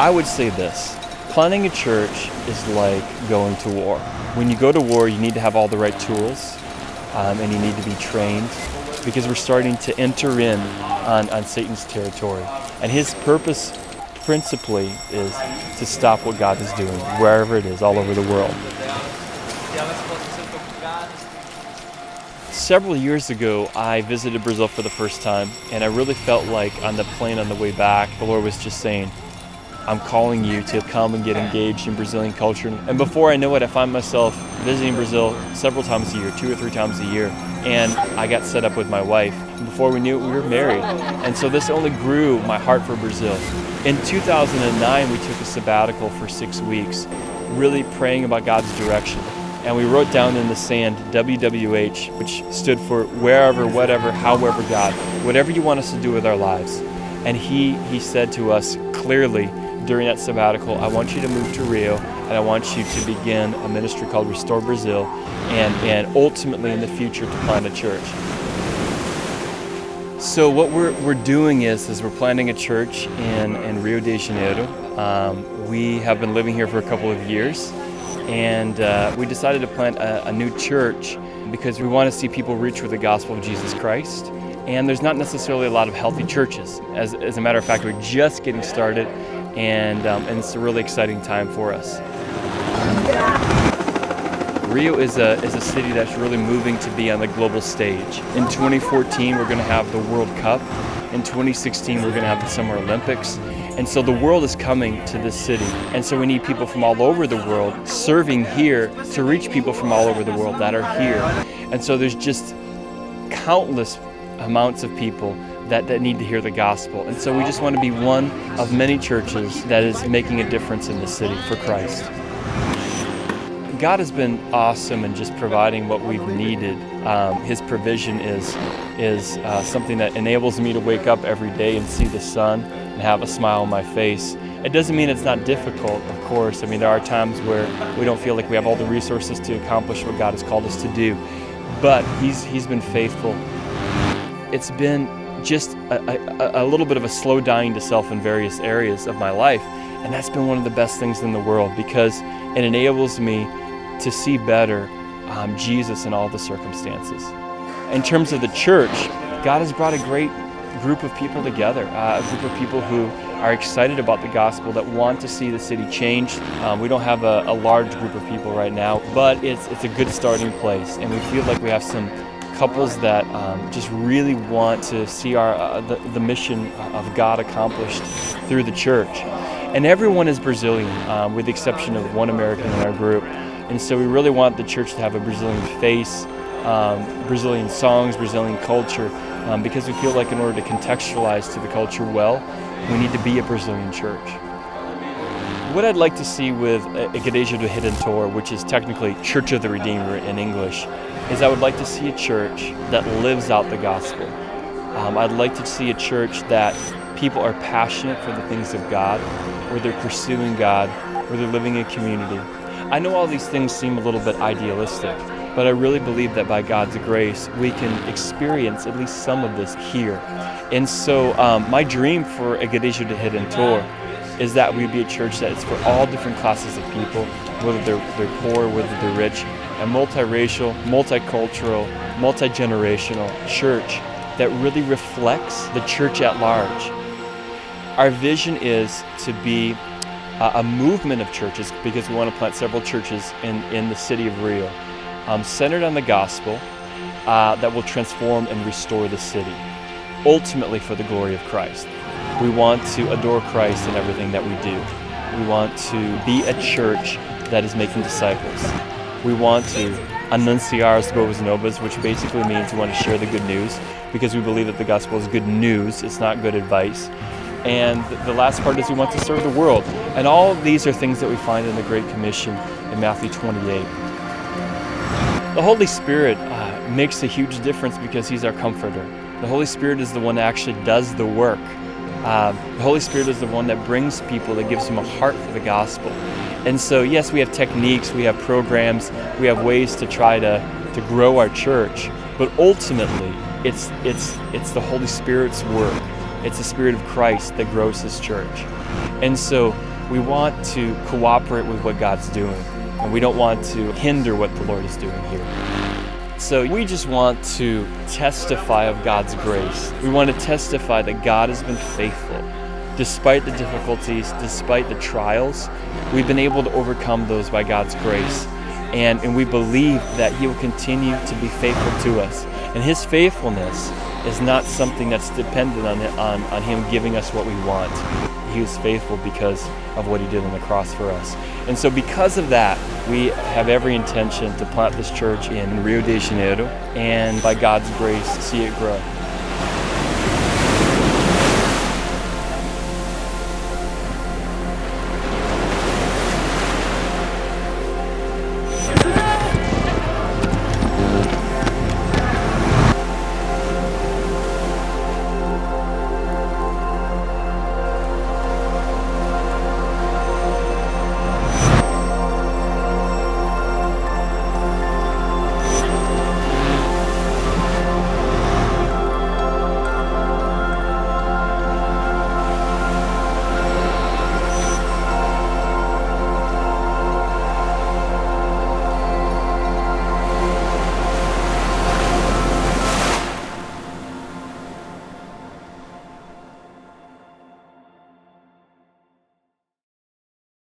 I would say this. Planning a church is like going to war. When you go to war, you need to have all the right tools, and you need to be trained, because we're starting to enter in on Satan's territory. And his purpose principally is to stop what God is doing, wherever it is, all over the world. Several years ago, I visited Brazil for the first time, and I really felt like on the plane on the way back, the Lord was just saying, I'm calling you to come and get engaged in Brazilian culture. And before I know it, I find myself visiting Brazil several times a year, 2 or 3 times a year. And I got set up with my wife. And before we knew it, we were married. And so this only grew my heart for Brazil. In 2009, we took a sabbatical for 6 weeks, really praying about God's direction. And we wrote down in the sand WWH, which stood for wherever, whatever, however, God, whatever you want us to do with our lives. And he said to us clearly during that sabbatical, I want you to move to Rio, and I want you to begin a ministry called Restore Brazil, and ultimately in the future to plant a church. So what we're doing is we're planting a church in Rio de Janeiro. We have been living here for a couple of years, and we decided to plant a new church because we want to see people reach with the gospel of Jesus Christ. And there's not necessarily a lot of healthy churches. As a matter of fact, we're just getting started, and it's a really exciting time for us. Rio is a city that's really moving to be on the global stage. In 2014, we're going to have the World Cup. In 2016, we're going to have the Summer Olympics. And so the world is coming to this city. And so we need people from all over the world serving here to reach people from all over the world that are here. And so there's just countless amounts of people that need to hear the gospel. And so we just want to be one of many churches that is making a difference in the city for Christ. God has been awesome in just providing what we've needed. His provision is something that enables me to wake up every day and see the sun and have a smile on my face. It doesn't mean it's not difficult, of course. I mean, there are times where we don't feel like we have all the resources to accomplish what God has called us to do. But He's been faithful. It's been just a little bit of a slow dying to self in various areas of my life, and that's been one of the best things in the world because it enables me to see better Jesus in all the circumstances. In terms of the church, God has brought a great group of people together, a group of people who are excited about the gospel, that want to see the city changed. We don't have a large group of people right now, but it's a good starting place, and we feel like we have some couples that just really want to see the mission of God accomplished through the church. And everyone is Brazilian, with the exception of one American in our group. And so we really want the church to have a Brazilian face, Brazilian songs, Brazilian culture, because we feel like in order to contextualize to the culture well, we need to be a Brazilian church. What I'd like to see with Igreja do Redentor, which is technically Church of the Redeemer in English, is I would like to see a church that lives out the gospel. I'd like to see a church that people are passionate for the things of God, where they're pursuing God, where they're living in community. I know all these things seem a little bit idealistic, but I really believe that by God's grace, we can experience at least some of this here. And so my dream for Igreja do Redentor is that we'd be a church that is for all different classes of people, whether they're poor, whether they're rich, a multiracial, multicultural, multi-generational church that really reflects the church at large. Our vision is to be a movement of churches, because we want to plant several churches in the city of Rio, centered on the gospel, that will transform and restore the city, ultimately for the glory of Christ. We want to adore Christ in everything that we do. We want to be a church that is making disciples. We want to anunciar as boas novas, which basically means we want to share the good news, because we believe that the gospel is good news, it's not good advice. And the last part is we want to serve the world. And all of these are things that we find in the Great Commission in Matthew 28. The Holy Spirit makes a huge difference because He's our comforter. The Holy Spirit is the one that actually does the work. The Holy Spirit is the one that brings people, that gives them a heart for the gospel. And so, yes, we have techniques, we have programs, we have ways to try to grow our church, but ultimately, it's the Holy Spirit's work. It's the Spirit of Christ that grows His church. And so we want to cooperate with what God's doing, and we don't want to hinder what the Lord is doing here. So we just want to testify of God's grace. We want to testify that God has been faithful. Despite the difficulties, despite the trials, we've been able to overcome those by God's grace. And we believe that He will continue to be faithful to us. And His faithfulness is not something that's dependent on Him giving us what we want. He was faithful because of what He did on the cross for us. And so because of that, we have every intention to plant this church in Rio de Janeiro, and by God's grace, see it grow.